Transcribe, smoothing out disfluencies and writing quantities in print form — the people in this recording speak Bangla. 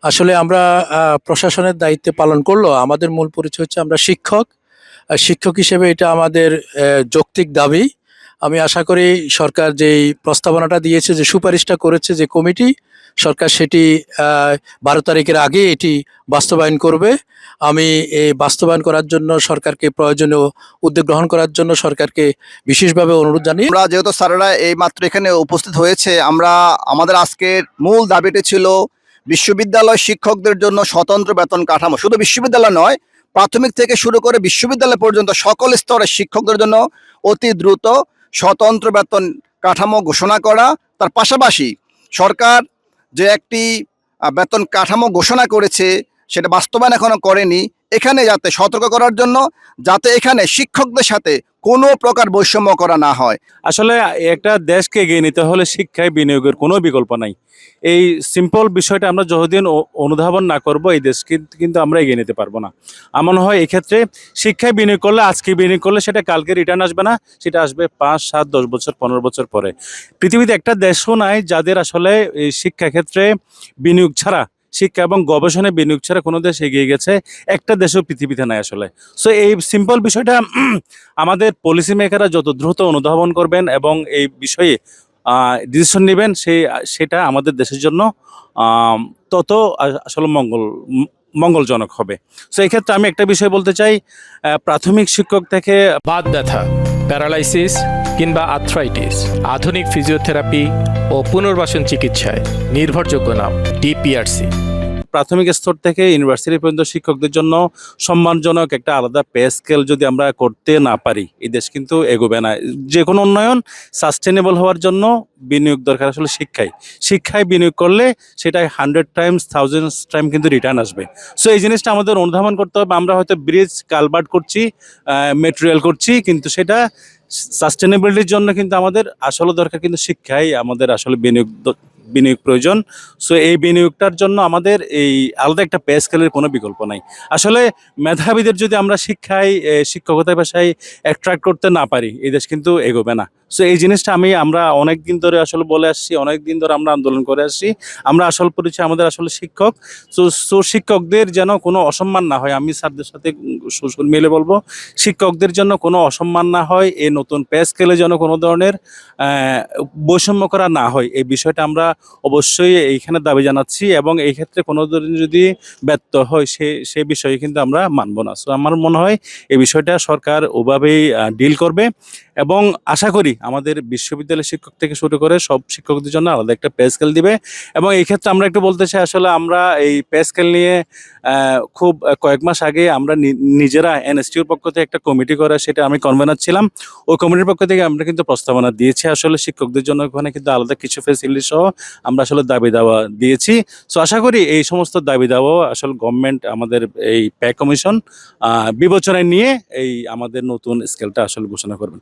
আসলে আমরা প্রশাসনের দায়িত্বে পালন করলেও আমাদের মূল পরিচয় হচ্ছে আমরা শিক্ষক। শিক্ষক হিসেবে এটা আমাদের যৌক্তিক দাবি। আমি আশা করি সরকার যেই প্রস্তাবনাটা দিয়েছে, যে সুপারিশটা করেছে যে কমিটি, সরকার সেটি 12 তারিখের আগে এটি বাস্তবায়ন করবে। আমি এই বাস্তবায়ন করার জন্য সরকারকে প্রয়োজনীয় উদ্যোগ গ্রহণ করার জন্য সরকারকে বিশেষভাবে অনুরোধ জানিয়ে আমরা যেহেতু স্যারেরা এই মাত্র এখানে উপস্থিত হয়েছে, আমাদের আজকের মূল দাবিটি ছিল বিশ্ববিদ্যালয় শিক্ষকদের জন্য স্বতন্ত্র বেতন কাঠামো। শুধু বিশ্ববিদ্যালয় নয়, প্রাথমিক থেকে শুরু করে বিশ্ববিদ্যালয় পর্যন্ত সকল স্তরের শিক্ষকদের জন্য অতি দ্রুত স্বতন্ত্র বেতন কাঠামো ঘোষণা করা। তার পাশাপাশি সরকার যে একটি বেতন কাঠামো ঘোষণা করেছে সেটা বাস্তবায়ন এখনো করেনি। এখানে যাতে সতর্ক করার জন্য, যাতে এখানে শিক্ষকদের সাথে কোনো প্রকার বৈষম্য করা না হয়। আসলে একটা দেশকে এগিয়ে নিতে হলে শিক্ষায় বিনিয়োগের কোনো বিকল্প নাই। এই সিম্পল বিষয়টা আমরা যতদিন অনুধাবন না করব, এই দেশ কিন্তু আমরা এগিয়ে নিতে পারবো না। আমার মনে হয় এক্ষেত্রে শিক্ষায় বিনিয়োগ করলে, আজকে বিনিয়োগ করলে সেটা কালকে রিটার্ন আসবে না, সেটা আসবে 5, 7, 10 বছর, 15 বছর পরে। পৃথিবীতে একটা দেশও নাই যাদের আসলে এই শিক্ষাক্ষেত্রে বিনিয়োগ ছাড়া, শিক্ষা এবং গবেষণায় বিনিয়োগ ছাড়া কোনো দেশ এগিয়ে গেছে, একটা দেশও পৃথিবীতে নাই আসলে। সো এই সিম্পল বিষয়টা আমাদের পলিসি মেকাররা যত দ্রুত অনুধাবন করবেন এবং এই বিষয়ে ডিসিশন নেবেন, সেটা আমাদের দেশের জন্য তত আসলে মঙ্গলজনক হবে। সো এই ক্ষেত্রে আমি একটা বিষয় বলতে চাই, প্রাথমিক শিক্ষক থেকে বাত ব্যথা, প্যারালাইসিস কিংবা আর্থ্রাইটিস, আধুনিক ফিজিওথেরাপি ও পুনর্বাসন চিকিৎসায় নির্ভরযোগ্য নাম ডিপিআরসি। প্রাথমিক স্তর থেকে ইউনিভার্সিটি পর্যন্ত শিক্ষকদের জন্য সম্মানজনক একটা আলাদা পে স্কেল যদি আমরা করতে না পারি, এই দেশ কিন্তু এগোবে না। যে কোনো উন্নয়ন সাস্টেনেবল হওয়ার জন্য বিনিয়োগ দরকার আসলে শিক্ষায় বিনিয়োগ করলে সেটা 100 টাইমস 1000 টাইম কিন্তু রিটার্ন আসবে। সো এই জিনিসটা আমাদের অনুধাবন করতে হবে। আমরা হয়তো ব্রিজ কালভার্ট করছি, মেটেরিয়াল করছি, কিন্তু সেটা সাস্টেনেবিলিটির জন্য কিন্তু আমাদের আসলে দরকার কিন্তু শিক্ষায় আমাদের আসলে বিনিয়োগ প্রয়োজন। সো এই বিনিয়োগটার জন্য আমাদের এই আলাদা একটা পে স্কেলের কোনো বিকল্প নাই। আসলে মেধাবীদের যদি আমরা শিক্ষকতা পেশায় অ্যাট্রাক্ট করতে না পারি, এই দেশ কিন্তু এগোবে না। সো এই জিনিসটা আমরা অনেক দিন ধরে আসলে বলে আসছি, অনেক দিন ধরে আমরা আন্দোলন করে আসছি। আমরা আসল পরিচয় আমাদের আসলে শিক্ষক। সো শিক্ষকদের যেন কোনো অসম্মান না হয়, আমি স্যারদের সাথে সুর মিলে বলবো, শিক্ষকদের জন্য কোনো অসম্মান না হয়, এই নতুন পে স্কেলে যেন কোনো ধরনের বৈষম্য করা না হয়, এই বিষয়টা আমরা অবশ্যই এইখানে দাবি জানাচ্ছি। এবং এই ক্ষেত্রে কোনো ধরনের যদি ব্যর্থ হয়, সে বিষয়ে কিন্তু আমরা মানব না। সো আমার মনে হয় এই বিষয়টা সরকার ওভাবেই ডিল করবে এবং আশা করি আমাদের বিশ্ববিদ্যালয়ের শিক্ষক থেকে শুরু করে সব শিক্ষকদের জন্য আলাদা একটা পে স্কেল দিবে। এবং এই ক্ষেত্রে আমরা একটু বলতে চাই, আসলে আমরা এই পে স্কেল নিয়ে খুব কয়েক মাস আগে আমরা নিজেরা এনএসটিউর পক্ষ থেকে একটা কমিটি করা, সেটা আমি কনভেনার ছিলাম। ওই কমিটির পক্ষ থেকে আমরা কিন্তু প্রস্তাবনা দিয়েছি আসলে শিক্ষকদের জন্য ওখানে কিন্তু আলাদা কিছু ফেসিলিটি সহ আমরা আসলে দাবি দাওয়া দিয়েছি। সো আশা করি এই সমস্ত দাবি দাওয়া আসলে গভর্নমেন্ট, আমাদের এই পে কমিশন বিবেচনায় নিয়ে এই আমাদের নতুন স্কেলটা আসলে ঘোষণা করবেন।